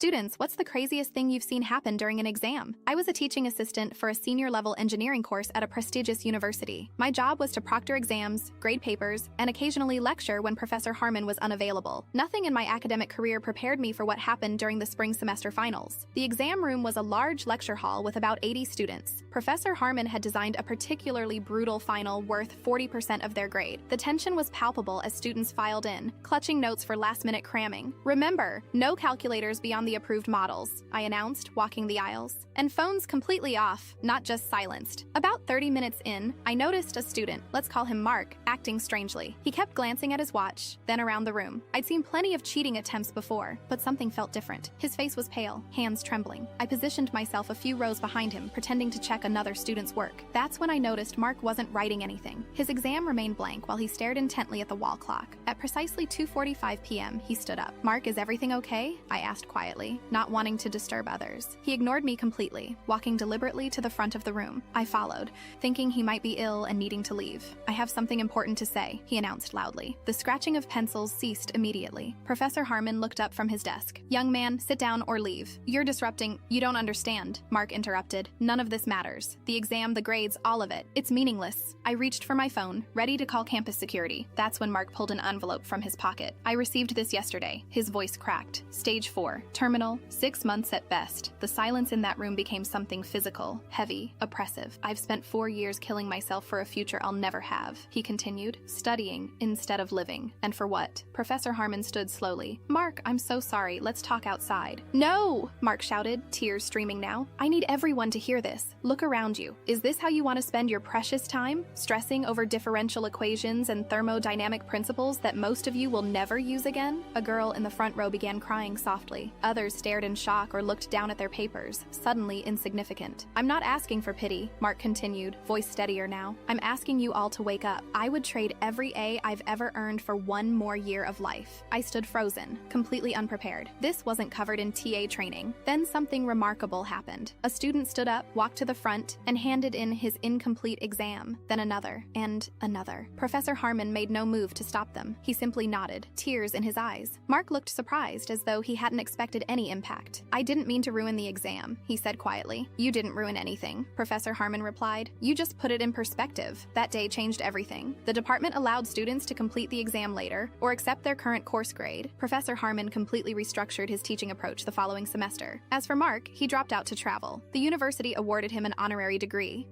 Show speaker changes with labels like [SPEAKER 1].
[SPEAKER 1] Students, what's the craziest thing you've seen happen during an exam? I was a teaching assistant for a senior-level engineering course at a prestigious university. My job was to proctor exams, grade papers, and occasionally lecture when Professor Harmon was unavailable. Nothing in my academic career prepared me for what happened during the spring semester finals. The exam room was a large lecture hall with about 80 students. Professor Harmon had designed a particularly brutal final worth 40% of their grade. The tension was palpable as students filed in, clutching notes for last-minute cramming. Remember, no calculators beyond the approved models, I announced, walking the aisles. And phones completely off, not just silenced. About 30 minutes in, I noticed a student, let's call him Mark, acting strangely. He kept glancing at his watch, then around the room. I'd seen plenty of cheating attempts before, but something felt different. His face was pale, hands trembling. I positioned myself a few rows behind him, pretending to check another student's work. That's when I noticed Mark wasn't writing anything. His exam remained blank while he stared intently at the wall clock. At precisely 2:45 p.m., he stood up. "Mark, is everything okay?" I asked quietly, not wanting to disturb others. He ignored me completely, walking deliberately to the front of the room. I followed, thinking he might be ill and needing to leave. "I have something important to say," he announced loudly. The scratching of pencils ceased immediately. Professor Harmon looked up from his desk. "Young man, sit down or leave. You're disrupting—" "You don't understand," Mark interrupted. "None of this matters. The exam, the grades, all of it. It's meaningless." I reached for my phone, ready to call campus security. That's when Mark pulled an envelope from his pocket. "I received this yesterday." His voice cracked. "Stage 4. Terminal. 6 months at best." The silence in that room became something physical, heavy, oppressive. "I've spent 4 years killing myself for a future I'll never have," he continued, "studying instead of living. And for what?" Professor Harmon stood slowly. "Mark, I'm so sorry. Let's talk outside." "No!" Mark shouted, tears streaming now. "I need everyone to hear this. Look around you. Is this how you want to spend your precious time? Stressing over differential equations and thermodynamic principles that most of you will never use again?" A girl in the front row began crying softly. Others stared in shock or looked down at their papers, suddenly insignificant. "I'm not asking for pity," Mark continued, voice steadier now. "I'm asking you all to wake up. I would trade every A I've ever earned for one more year of life." I stood frozen, completely unprepared. This wasn't covered in TA training. Then something remarkable happened. A student stood up, walked to the front, and handed in his incomplete exam. Then another, and another. Professor Harmon made no move to stop them. He simply nodded, tears in his eyes. Mark looked surprised, as though he hadn't expected any impact. "I didn't mean to ruin the exam," he said quietly. "You didn't ruin anything," Professor Harmon replied. "You just put it in perspective." That day changed everything. The department allowed students to complete the exam later, or accept their current course grade. Professor Harmon completely restructured his teaching approach the following semester. As for Mark, he dropped out to travel. The university awarded him an honorary degree.